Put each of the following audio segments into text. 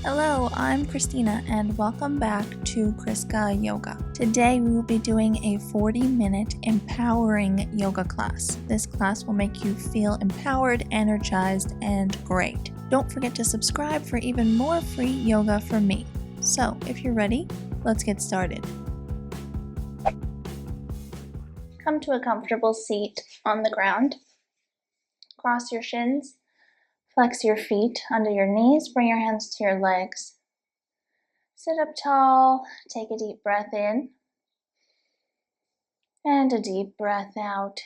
Hello, I'm Christina and welcome back to ChriskaYoga. Today we will be doing a 40-minute empowering yoga class. This class will make you feel empowered, energized, and great. Don't forget to subscribe for even more free yoga from me. So, if you're ready, let's get started. Come to a comfortable seat on the ground. Cross your shins. Flex your feet under your knees, bring your hands to your legs. Sit up tall, take a deep breath in, and a deep breath out.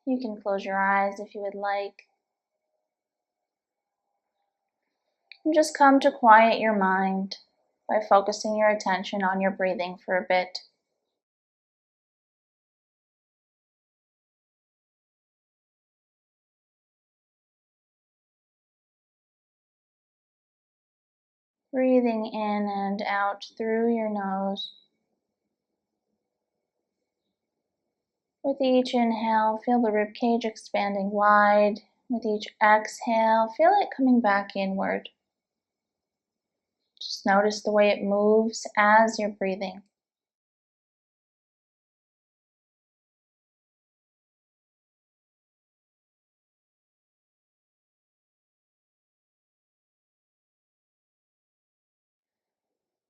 You can close your eyes if you would like. And just come to quiet your mind by focusing your attention on your breathing for a bit. Breathing in and out through your nose. With each inhale, feel the ribcage expanding wide. With each exhale, feel it coming back inward. Just notice the way it moves as you're breathing.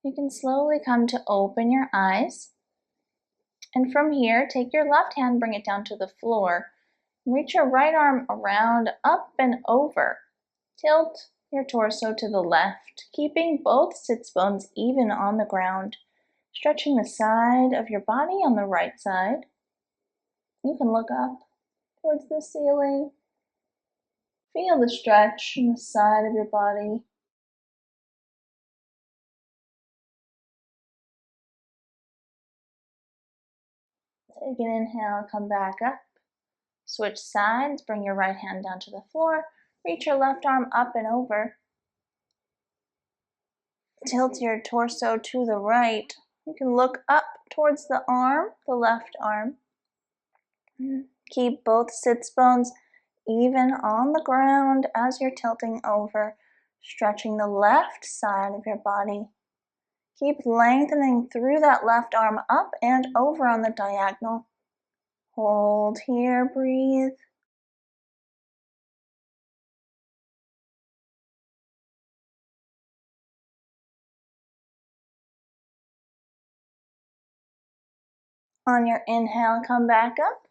You can slowly come to open your eyes. And from here, take your left hand, bring it down to the floor. Reach your right arm around, up and over. Tilt your torso to the left, keeping both sits bones even on the ground. Stretching the side of your body on the right side. You can look up towards the ceiling. Feel the stretch in the side of your body. Take an inhale, come back up. Switch sides, bring your right hand down to the floor. Reach your left arm up and over. Tilt your torso to the right. You can look up towards the arm, the left arm. Keep both sits bones even on the ground as you're tilting over, stretching the left side of your body. Keep lengthening through that left arm up and over on the diagonal. Hold here, breathe. On your inhale, come back up.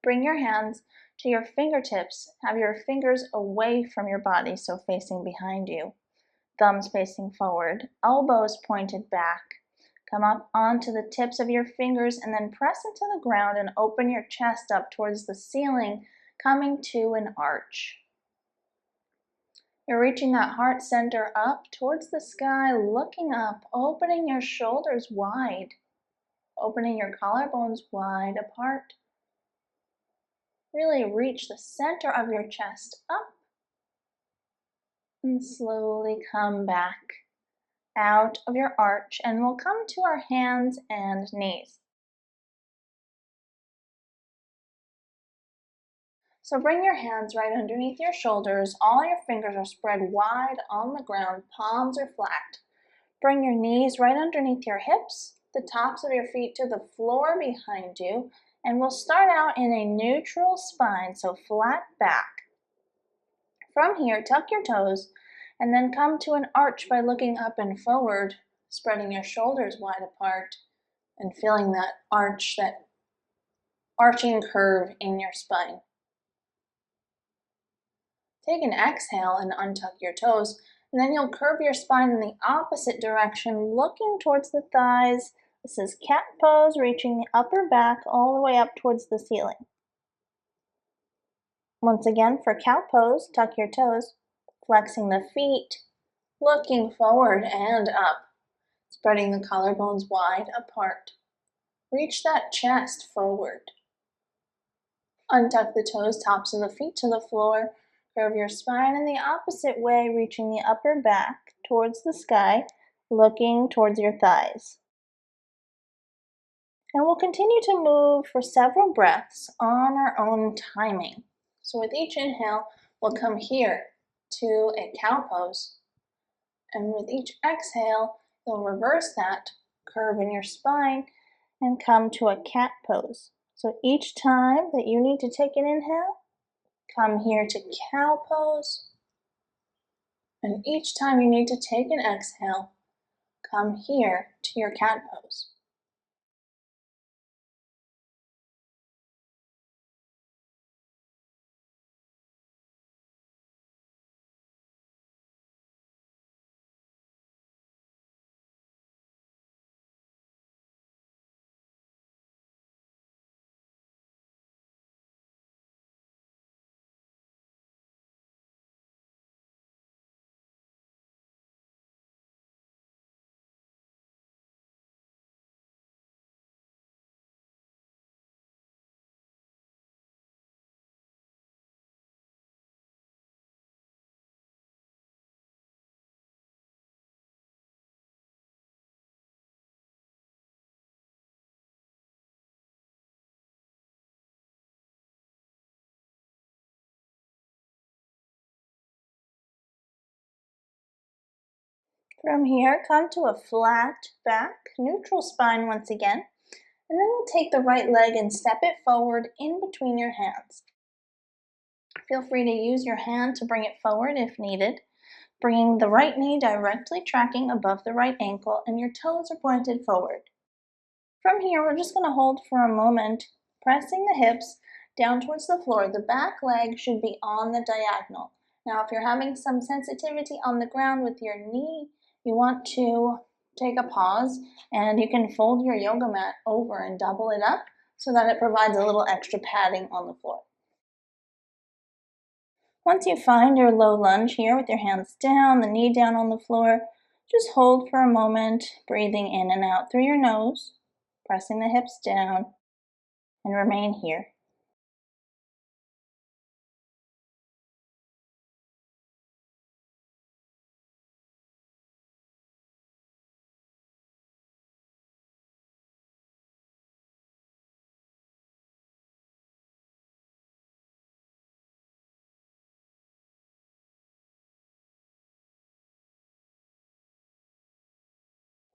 Bring your hands to your fingertips. Have your fingers away from your body, so facing behind you. Thumbs facing forward, elbows pointed back. Come up onto the tips of your fingers and then press into the ground and open your chest up towards the ceiling, coming to an arch. You're reaching that heart center up towards the sky, looking up, opening your shoulders wide, opening your collarbones wide apart. Really reach the center of your chest up and slowly come back out of your arch, and we'll come to our hands and knees. So bring your hands right underneath your shoulders. All your fingers are spread wide on the ground, palms are flat. Bring your knees right underneath your hips, the tops of your feet to the floor behind you, and we'll start out in a neutral spine, so flat back. From here, tuck your toes and then come to an arch by looking up and forward, spreading your shoulders wide apart and feeling that arch, that arching curve in your spine. Take an exhale and untuck your toes, and then you'll curve your spine in the opposite direction, looking towards the thighs. This is cat pose, reaching the upper back all the way up towards the ceiling. Once again, for cow pose, tuck your toes, flexing the feet, looking forward and up, spreading the collarbones wide apart. Reach that chest forward. Untuck the toes, tops of the feet to the floor. Curve your spine in the opposite way, reaching the upper back towards the sky, looking towards your thighs. And we'll continue to move for several breaths on our own timing. So with each inhale, we'll come here to a cow pose. And with each exhale, you'll reverse that curve in your spine and come to a cat pose. So each time that you need to take an inhale, come here to cow pose. And each time you need to take an exhale, come here to your cat pose. From here, come to a flat back, neutral spine once again, and then we'll take the right leg and step it forward in between your hands. Feel free to use your hand to bring it forward if needed, bringing the right knee directly tracking above the right ankle and your toes are pointed forward. From here, we're just going to hold for a moment, pressing the hips down towards the floor. The back leg should be on the diagonal. Now, if you're having some sensitivity on the ground with your knee, you want to take a pause and you can fold your yoga mat over and double it up so that it provides a little extra padding on the floor. Once you find your low lunge here with your hands down, the knee down on the floor, just hold for a moment, breathing in and out through your nose, pressing the hips down, and remain here.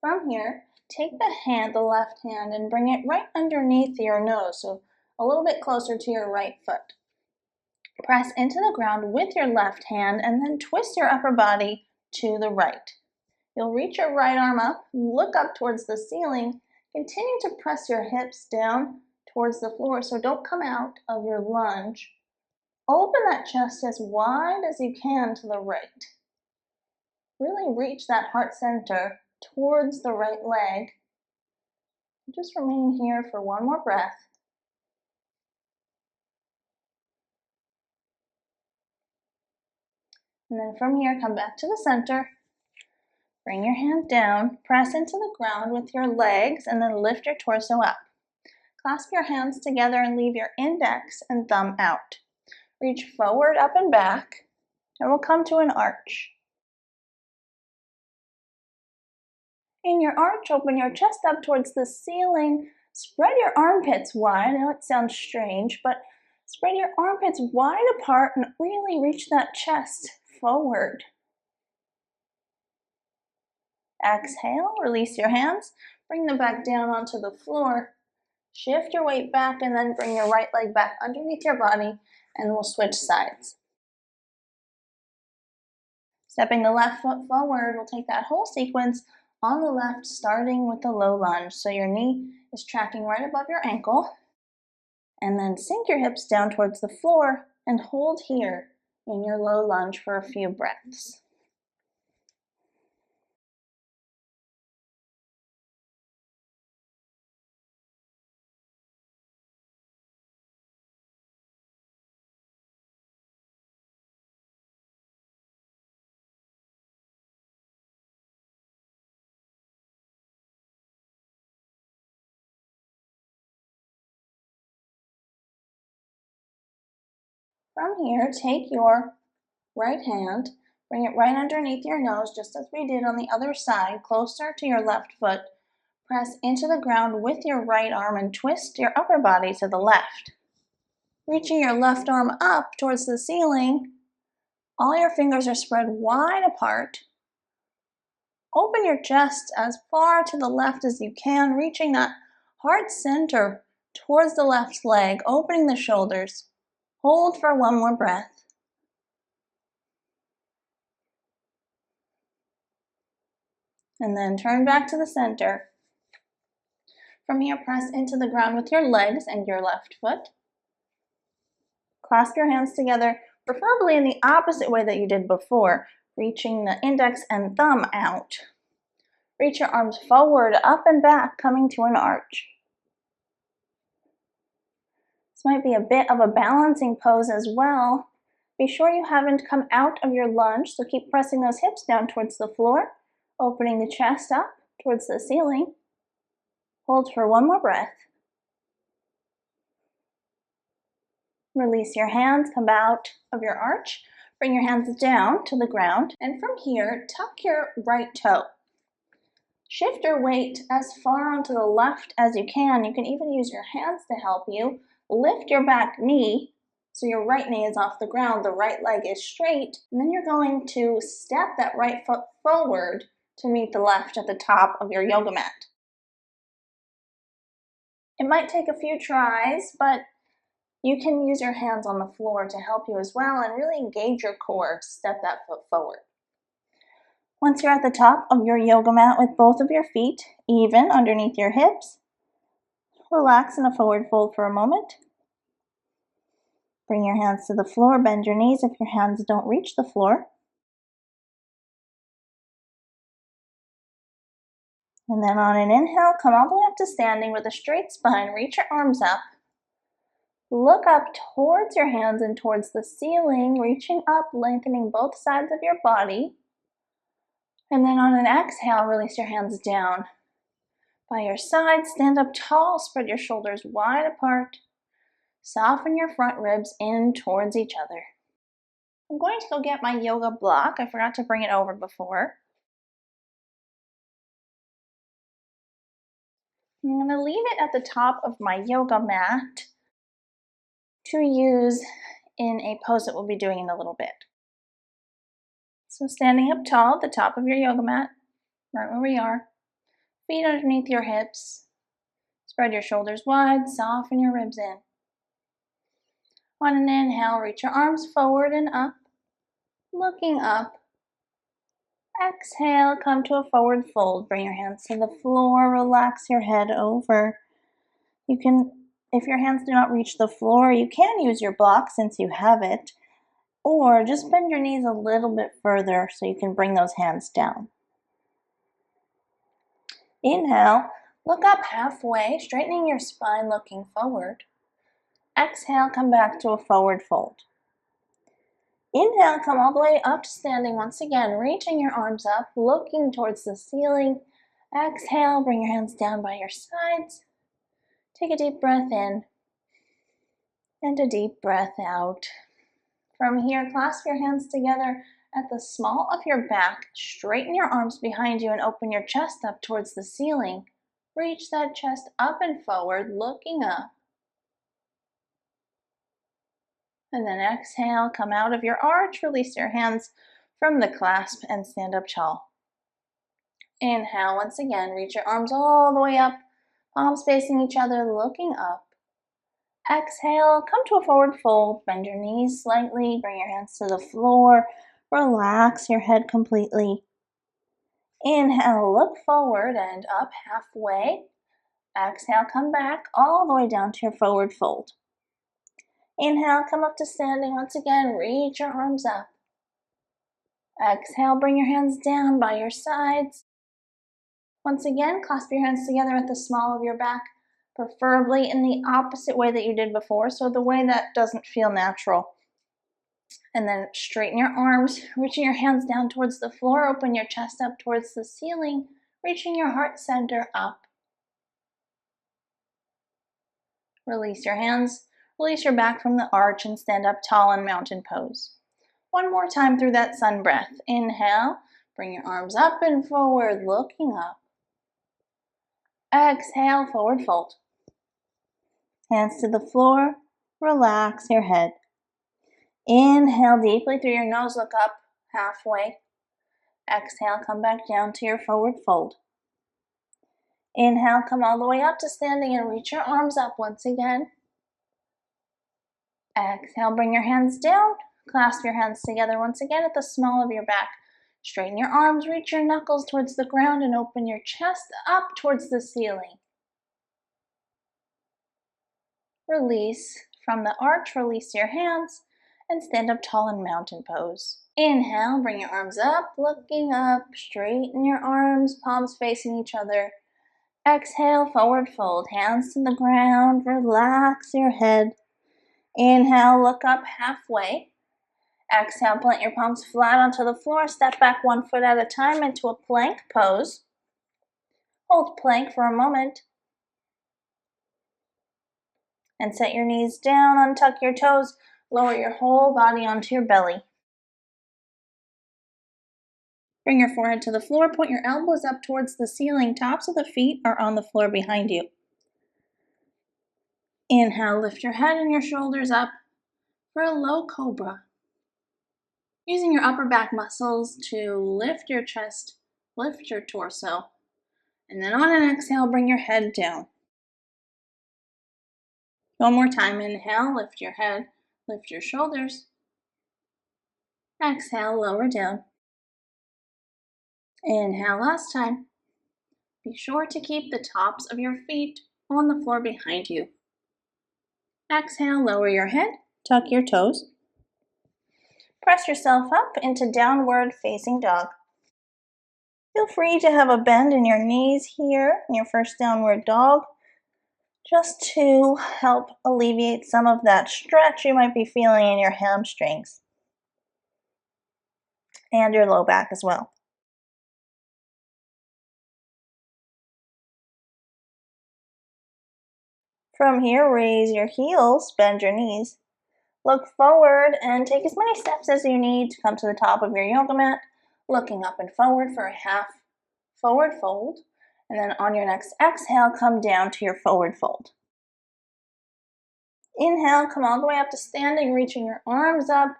From here, take the left hand, and bring it right underneath your nose, so a little bit closer to your right foot. Press into the ground with your left hand and then twist your upper body to the right. You'll reach your right arm up, look up towards the ceiling, continue to press your hips down towards the floor, so don't come out of your lunge. Open that chest as wide as you can to the right. Really reach that heart center towards the right leg. Just remain here for one more breath. And then from here, come back to the center. Bring your hand down, press into the ground with your legs, and then lift your torso up. Clasp your hands together and leave your index and thumb out. Reach forward, up and back, and we'll come to an arch. In your arch, open your chest up towards the ceiling. Spread your armpits wide. I know it sounds strange, but spread your armpits wide apart and really reach that chest forward. Exhale, release your hands, bring them back down onto the floor. Shift your weight back and then bring your right leg back underneath your body and we'll switch sides. Stepping the left foot forward, we'll take that whole sequence on the left, starting with the low lunge. So your knee is tracking right above your ankle. And then sink your hips down towards the floor and hold here in your low lunge for a few breaths. From here, take your right hand, bring it right underneath your nose, just as we did on the other side, closer to your left foot. Press into the ground with your right arm and twist your upper body to the left. Reaching your left arm up towards the ceiling, all your fingers are spread wide apart. Open your chest as far to the left as you can, reaching that heart center towards the left leg, opening the shoulders. Hold for one more breath. And then turn back to the center. From here, press into the ground with your legs and your left foot. Clasp your hands together, preferably in the opposite way that you did before, reaching the index and thumb out. Reach your arms forward, up and back, coming to an arch. This might be a bit of a balancing pose as well. Be sure you haven't come out of your lunge, so keep pressing those hips down towards the floor, opening the chest up towards the ceiling. Hold for one more breath. Release your hands, come out of your arch, bring your hands down to the ground, and from here, tuck your right toe. Shift your weight as far onto the left as you can. You can even use your hands to help you. Lift your back knee, so your right knee is off the ground, the right leg is straight, and then you're going to step that right foot forward to meet the left at the top of your yoga mat. It might take a few tries, but you can use your hands on the floor to help you as well and really engage your core. Step that foot forward. Once you're at the top of your yoga mat with both of your feet even underneath your hips, relax in a forward fold for a moment. Bring your hands to the floor, bend your knees if your hands don't reach the floor. And then on an inhale, come all the way up to standing with a straight spine. Reach your arms up. Look up towards your hands and towards the ceiling, reaching up, lengthening both sides of your body. And then on an exhale, release your hands down. By your side, stand up tall, spread your shoulders wide apart. Soften your front ribs in towards each other. I'm going to go get my yoga block. I forgot to bring it over before. I'm going to leave it at the top of my yoga mat to use in a pose that we'll be doing in a little bit. So standing up tall at the top of your yoga mat, right where we are, feet underneath your hips, spread your shoulders wide, soften your ribs in. On an inhale, reach your arms forward and up, looking up. Exhale, come to a forward fold. Bring your hands to the floor, relax your head over. You can, if your hands do not reach the floor, you can use your block since you have it, or just bend your knees a little bit further so you can bring those hands down. Inhale, look up halfway, straightening your spine, looking forward. Exhale, come back to a forward fold. Inhale, come all the way up to standing once again, reaching your arms up, looking towards the ceiling. Exhale, bring your hands down by your sides. Take a deep breath in and a deep breath out. From here, clasp your hands together at the small of your back. Straighten your arms behind you and open your chest up towards the ceiling. Reach that chest up and forward, looking up. And then exhale, come out of your arch, release your hands from the clasp and stand up tall. Inhale, once again, reach your arms all the way up, palms facing each other, looking up. Exhale, come to a forward fold, bend your knees slightly, bring your hands to the floor, relax your head completely. Inhale, look forward and up halfway. Exhale, come back all the way down to your forward fold. Inhale, come up to standing once again, reach your arms up. Exhale, bring your hands down by your sides. Once again, clasp your hands together at the small of your back, preferably in the opposite way that you did before, so the way that doesn't feel natural. And then straighten your arms, reaching your hands down towards the floor, open your chest up towards the ceiling, reaching your heart center up. Release your hands, release your back from the arch and stand up tall in mountain pose. One more time through that sun breath. Inhale, bring your arms up and forward, looking up. Exhale, forward fold. Hands to the floor, relax your head. Inhale deeply through your nose, look up halfway. Exhale, come back down to your forward fold. Inhale, come all the way up to standing and reach your arms up once again. Exhale, bring your hands down. Clasp your hands together once again at the small of your back. Straighten your arms, reach your knuckles towards the ground, and open your chest up towards the ceiling. Release from the arch, release your hands, and stand up tall in mountain pose. Inhale, bring your arms up, looking up, straighten your arms, palms facing each other. Exhale, forward fold, hands to the ground, relax your head. Inhale, look up halfway. Exhale, plant your palms flat onto the floor, step back 1 foot at a time into a plank pose. Hold plank for a moment. And set your knees down, untuck your toes, lower your whole body onto your belly. Bring your forehead to the floor, point your elbows up towards the ceiling. Tops of the feet are on the floor behind you. Inhale, lift your head and your shoulders up for a low cobra. Using your upper back muscles to lift your chest, lift your torso, and then on an exhale, bring your head down. One more time, inhale, lift your head, lift your shoulders. Exhale, lower down. Inhale, last time. Be sure to keep the tops of your feet on the floor behind you. Exhale, lower your head, tuck your toes. Press yourself up into downward facing dog. Feel free to have a bend in your knees here in your first downward dog, just to help alleviate some of that stretch you might be feeling in your hamstrings and your low back as well. From here, raise your heels, bend your knees. Look forward and take as many steps as you need to come to the top of your yoga mat, looking up and forward for a half forward fold. And then on your next exhale, come down to your forward fold. Inhale, come all the way up to standing, reaching your arms up,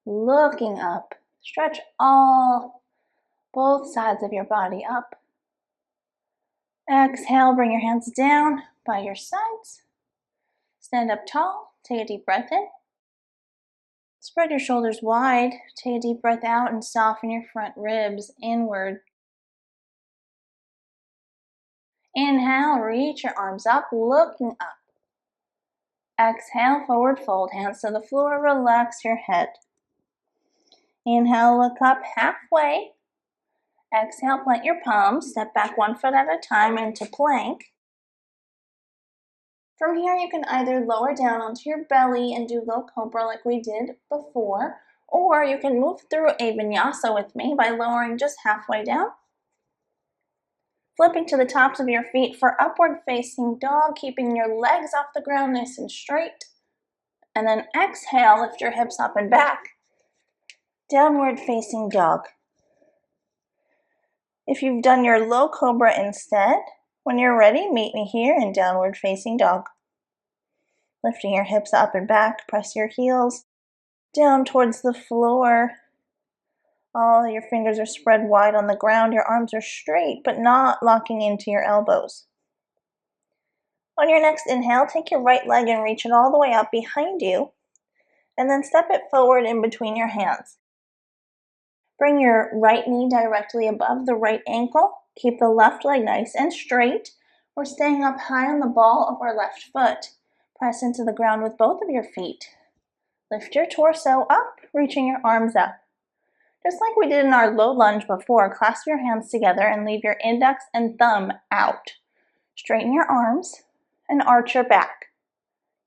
looking up. Stretch both sides of your body up. Exhale, bring your hands down by your sides. Stand up tall, take a deep breath in. Spread your shoulders wide, take a deep breath out and soften your front ribs inward. Inhale, reach your arms up, looking up. Exhale, forward fold, hands to the floor, relax your head. Inhale, look up halfway. Exhale, plant your palms, step back 1 foot at a time into plank. From here, you can either lower down onto your belly and do low cobra like we did before, or you can move through a vinyasa with me by lowering just halfway down. Flipping to the tops of your feet for upward facing dog, keeping your legs off the ground nice and straight. And then exhale, lift your hips up and back. Downward facing dog. If you've done your low cobra instead, when you're ready, meet me here in downward facing dog. Lifting your hips up and back, press your heels down towards the floor. All your fingers are spread wide on the ground. Your arms are straight, but not locking into your elbows. On your next inhale, take your right leg and reach it all the way up behind you, and then step it forward in between your hands. Bring your right knee directly above the right ankle. Keep the left leg nice and straight. We're staying up high on the ball of our left foot. Press into the ground with both of your feet. Lift your torso up, reaching your arms up. Just like we did in our low lunge before, clasp your hands together and leave your index and thumb out. Straighten your arms and arch your back.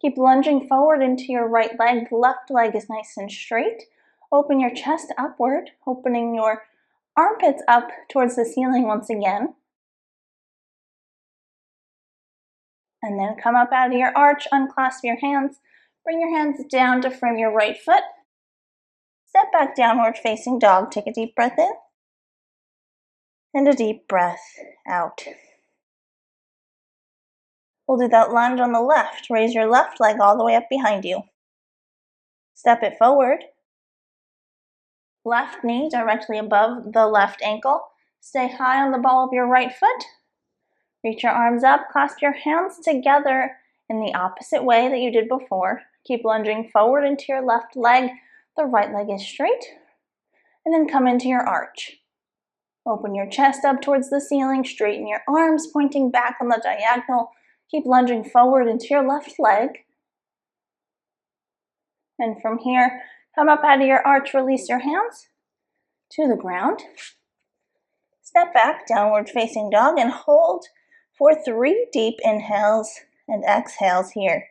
Keep lunging forward into your right leg. The left leg is nice and straight. Open your chest upward, opening your armpits up towards the ceiling once again. And then come up out of your arch, unclasp your hands. Bring your hands down to frame your right foot. Step back, downward facing dog. Take a deep breath in and a deep breath out. We'll do that lunge on the left. Raise your left leg all the way up behind you. Step it forward. Left knee directly above the left ankle. Stay high on the ball of your right foot. Reach your arms up, clasp your hands together in the opposite way that you did before. Keep lunging forward into your left leg. The right leg is straight. And then come into your arch. Open your chest up towards the ceiling. Straighten your arms, pointing back on the diagonal. Keep lunging forward into your left leg. And from here, come up out of your arch, release your hands to the ground. Step back, downward facing dog, and hold for 3 deep inhales and exhales here.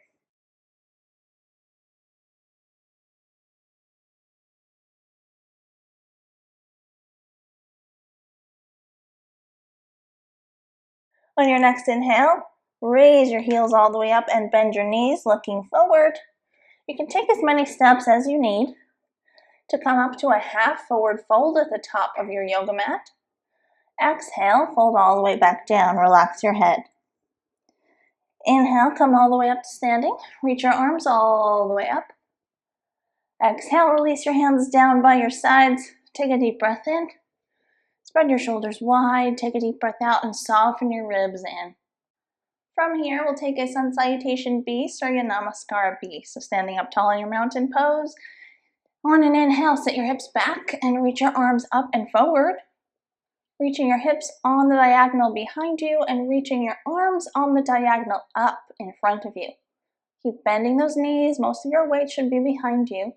On your next inhale, raise your heels all the way up and bend your knees, looking forward. You can take as many steps as you need to come up to a half forward fold at the top of your yoga mat. Exhale, fold all the way back down, relax your head. Inhale, come all the way up to standing. Reach your arms all the way up. Exhale, release your hands down by your sides. Take a deep breath in. Spread your shoulders wide. Take a deep breath out and soften your ribs in. From here, we'll take a sun salutation B, surya namaskara B. So standing up tall in your mountain pose. On an inhale, sit your hips back and reach your arms up and forward. Reaching your hips on the diagonal behind you and reaching your arms on the diagonal up in front of you. Keep bending those knees. Most of your weight should be behind you.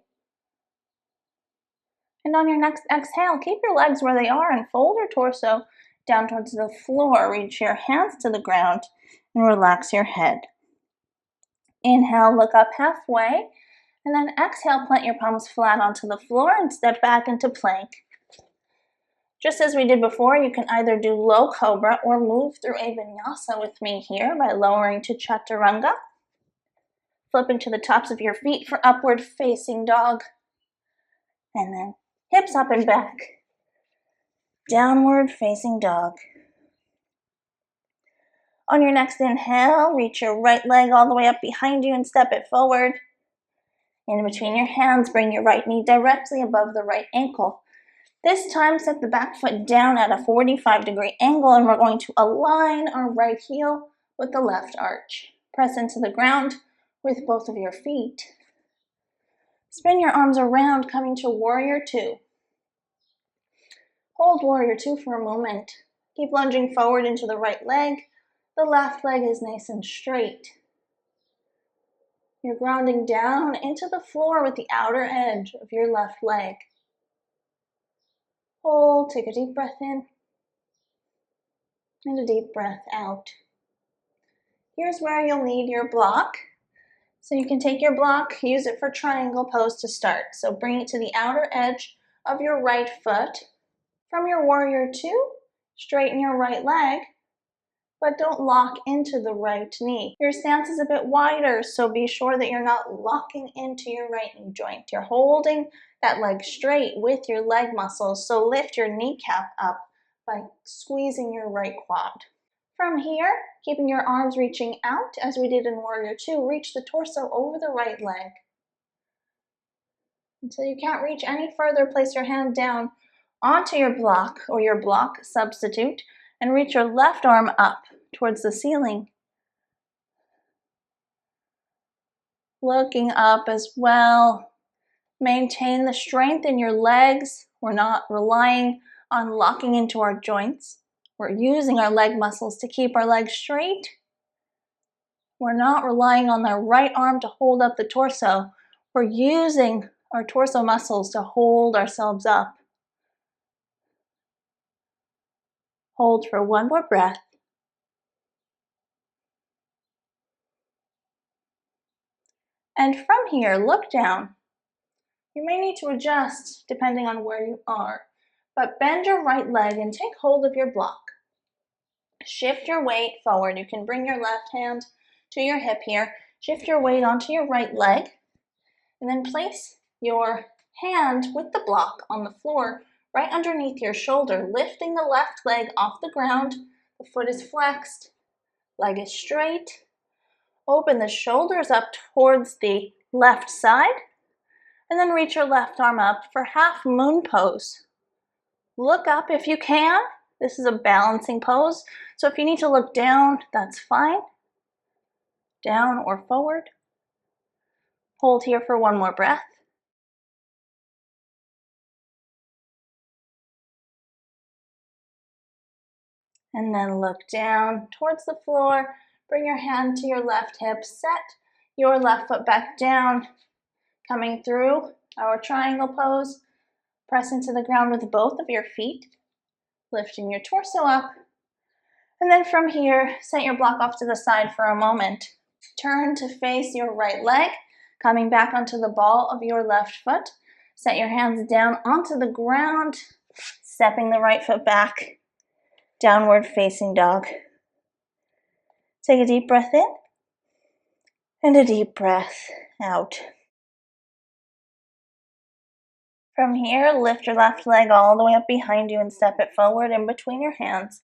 And on your next exhale, keep your legs where they are and fold your torso down towards the floor. Reach your hands to the ground and relax your head. Inhale, look up halfway. And then exhale, plant your palms flat onto the floor and step back into plank. Just as we did before, you can either do low cobra or move through a vinyasa with me here by lowering to chaturanga. Flipping to the tops of your feet for upward facing dog. And then hips up and back. Downward facing dog. On your next inhale, reach your right leg all the way up behind you and step it forward. In between your hands, bring your right knee directly above the right ankle. This time, set the back foot down at a 45-degree angle, and we're going to align our right heel with the left arch. Press into the ground with both of your feet. Spin your arms around, coming to warrior two. Hold warrior two for a moment. Keep lunging forward into the right leg. The left leg is nice and straight. You're grounding down into the floor with the outer edge of your left leg. Hold, take a deep breath in, and a deep breath out. Here's where you'll need your block. So you can take your block, use it for triangle pose to start. So bring it to the outer edge of your right foot. From your warrior two, straighten your right leg, but don't lock into the right knee. Your stance is a bit wider, so be sure that you're not locking into your right knee joint. You're holding that leg straight with your leg muscles, so lift your kneecap up by squeezing your right quad. From here, keeping your arms reaching out, as we did in warrior two, reach the torso over the right leg. Until you can't reach any further, place your hand down onto your block or your block substitute and reach your left arm up towards the ceiling. Looking up as well. Maintain the strength in your legs. We're not relying on locking into our joints. We're using our leg muscles to keep our legs straight. We're not relying on the right arm to hold up the torso. We're using our torso muscles to hold ourselves up. Hold for one more breath. And from here, look down. You may need to adjust depending on where you are, but bend your right leg and take hold of your block. Shift your weight forward. You can bring your left hand to your hip here. Shift your weight onto your right leg, and then place your hand with the block on the floor right underneath your shoulder, lifting the left leg off the ground. The foot is flexed, leg is straight. Open the shoulders up towards the left side. And then reach your left arm up for half moon pose. Look up if you can. This is a balancing pose, so if you need to look down, that's fine. Down or forward. Hold here for one more breath. And then look down towards the floor. Bring your hand to your left hip. Set your left foot back down. Coming through our triangle pose. Press into the ground with both of your feet. Lifting your torso up. And then from here, set your block off to the side for a moment. Turn to face your right leg. Coming back onto the ball of your left foot. Set your hands down onto the ground. Stepping the right foot back. Downward facing dog. Take a deep breath in and a deep breath out. From here, lift your left leg all the way up behind you and step it forward in between your hands.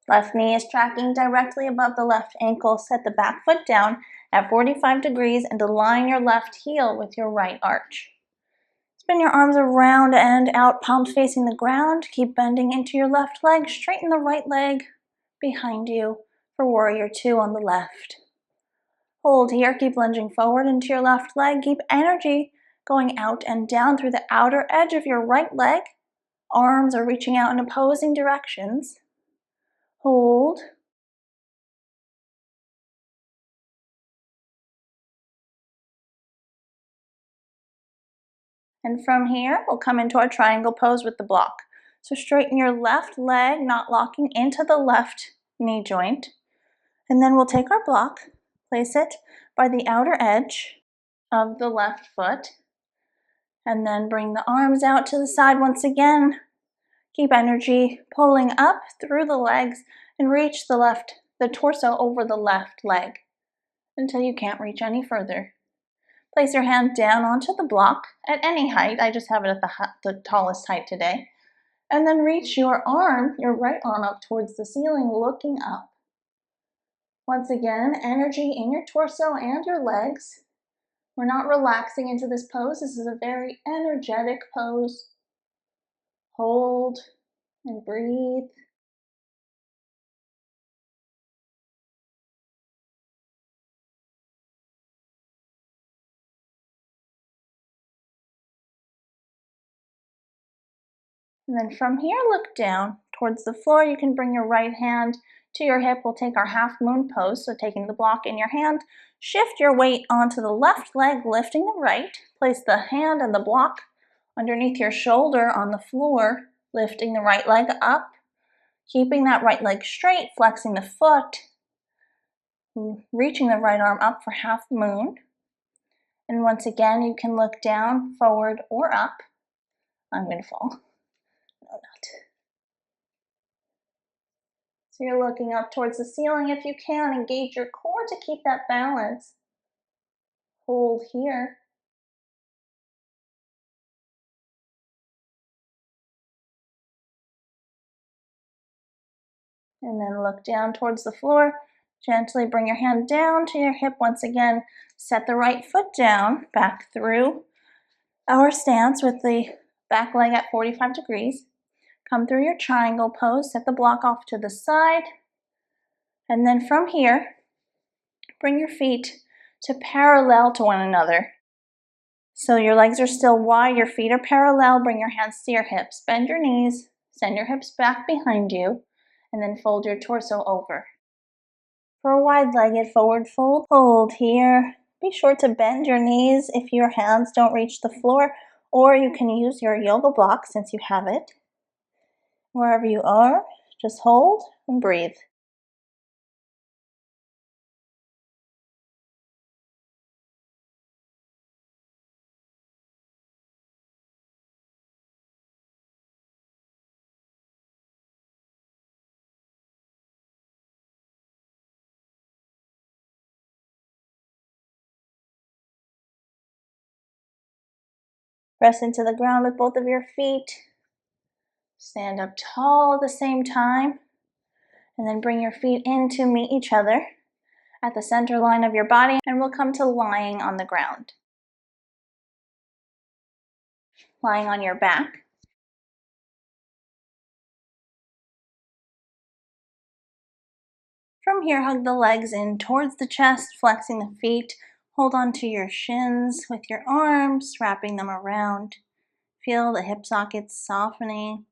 Left knee is tracking directly above the left ankle. Set the back foot down at 45 degrees and align your left heel with your right arch. Spin your arms around and out, palms facing the ground. Keep bending into your left leg. Straighten the right leg behind you for warrior two on the left. Hold here. Keep lunging forward into your left leg. Keep energy going out and down through the outer edge of your right leg. Arms are reaching out in opposing directions. Hold. And from here, we'll come into our triangle pose with the block. So straighten your left leg, not locking into the left knee joint. And then we'll take our block, place it by the outer edge of the left foot. And then bring the arms out to the side once again. Keep energy pulling up through the legs and reach the torso over the left leg until you can't reach any further. Place your hand down onto the block at any height. I just have it at the tallest height today. And then reach your right arm up towards the ceiling, looking up. Once again, energy in your torso and your legs. We're not relaxing into this pose. This is a very energetic pose. Hold and breathe. And then from here, look down towards the floor. You can bring your right hand to your hip. We'll take our half moon pose. So taking the block in your hand, shift your weight onto the left leg, lifting the right. Place the hand and the block underneath your shoulder on the floor, lifting the right leg up, keeping that right leg straight, flexing the foot, reaching the right arm up for half moon. And once again, you can look down, forward, or up. I'm going to fall. No, not. So you're looking up towards the ceiling. If you can, engage your core to keep that balance. Hold here. And then look down towards the floor. Gently bring your hand down to your hip once again. Set the right foot down, back through our stance with the back leg at 45 degrees. Come through your triangle pose. Set the block off to the side. And then from here, bring your feet to parallel to one another. So your legs are still wide, your feet are parallel. Bring your hands to your hips. Bend your knees, send your hips back behind you, and then fold your torso over. For a wide-legged forward fold, hold here. Be sure to bend your knees if your hands don't reach the floor, or you can use your yoga block since you have it. Wherever you are, just hold and breathe. Press into the ground with both of your feet. Stand up tall at the same time. And then bring your feet in to meet each other at the center line of your body. And we'll come to lying on the ground. lying on your back. From here, hug the legs in towards the chest, flexing the feet. Hold on to your shins with your arms, wrapping them around. Feel the hip sockets softening.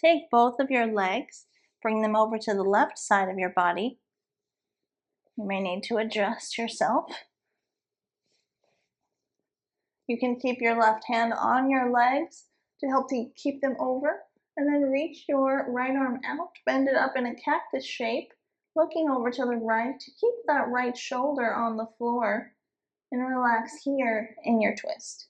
Take both of your legs, bring them over to the left side of your body. You may need to adjust yourself. You can keep your left hand on your legs to help to keep them over, and then reach your right arm out, bend it up in a cactus shape, looking over to the right to keep that right shoulder on the floor, and relax here in your twist.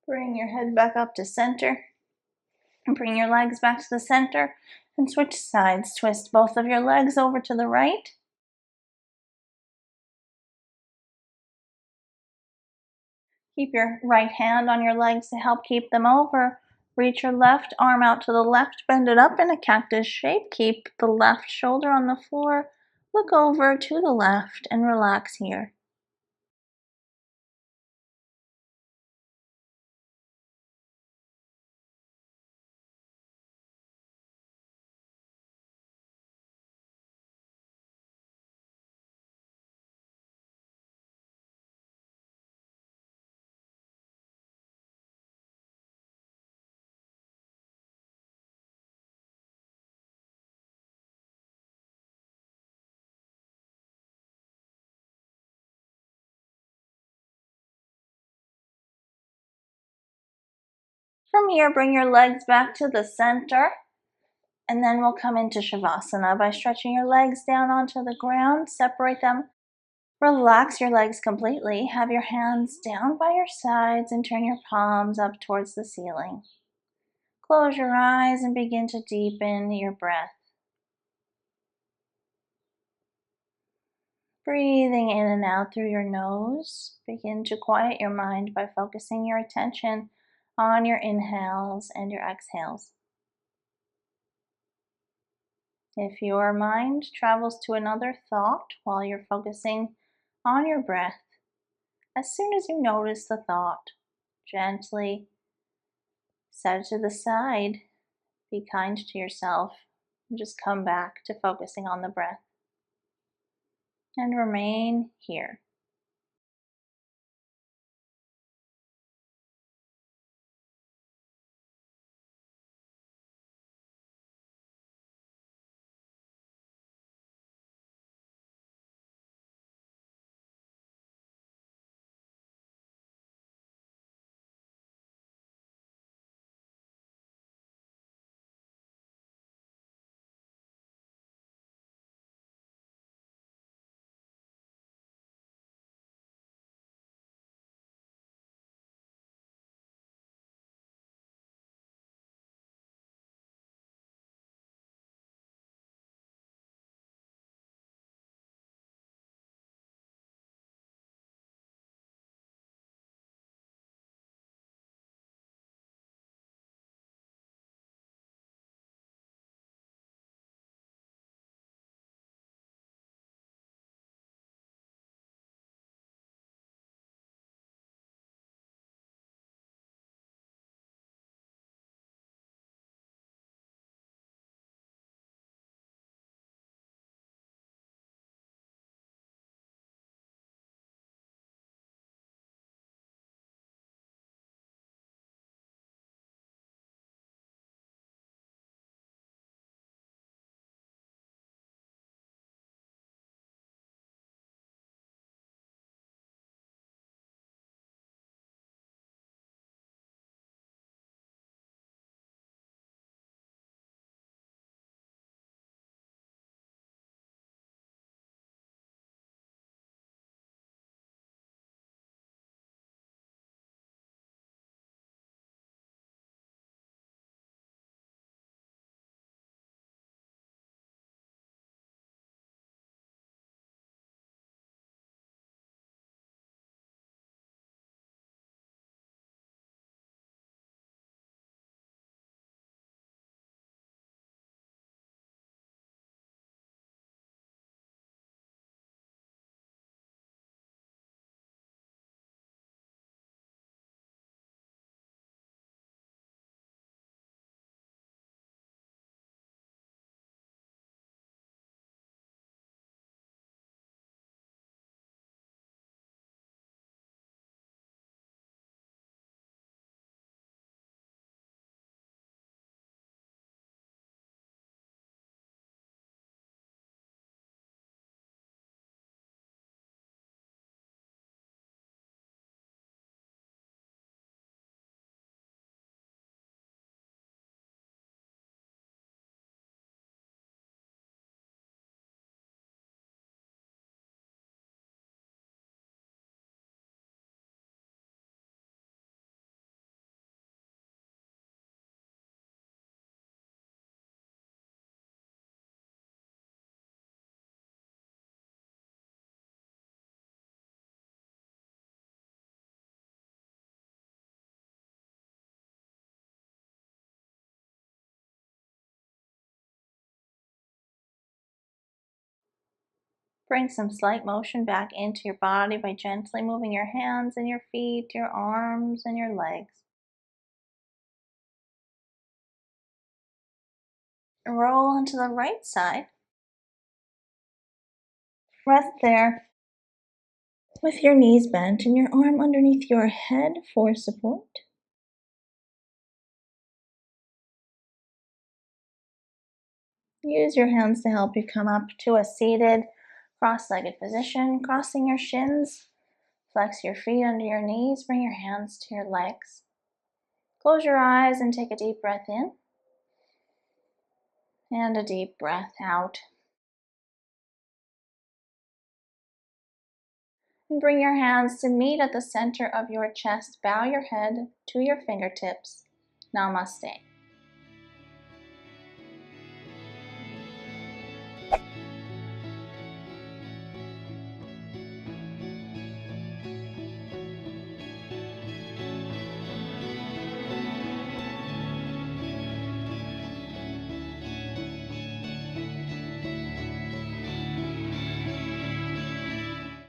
Bring your head back up to center, and bring your legs back to the center, and switch sides. Twist both of your legs over to the right. Keep your right hand on your legs to help keep them over. Reach your left arm out to the left, bend it up in a cactus shape. Keep the left shoulder on the floor. Look over to the left and relax here. From here, bring your legs back to the center, and then we'll come into shavasana by stretching your legs down onto the ground. Separate them. Relax your legs completely. Have your hands down by your sides and turn your palms up towards the ceiling. Close your eyes and begin to deepen your breath. Breathing in and out through your nose. Begin to quiet your mind by focusing your attention on your inhales and your exhales. If your mind travels to another thought while you're focusing on your breath, as soon as you notice the thought, gently set it to the side. Be kind to yourself and just come back to focusing on the breath. And remain here. Bring some slight motion back into your body by gently moving your hands and your feet, your arms and your legs. Roll onto the right side. Rest there with your knees bent and your arm underneath your head for support. Use your hands to help you come up to a seated, cross-legged position, crossing your shins. Flex your feet under your knees, bring your hands to your legs. Close your eyes and take a deep breath in and a deep breath out. And bring your hands to meet at the center of your chest. Bow your head to your fingertips. Namaste.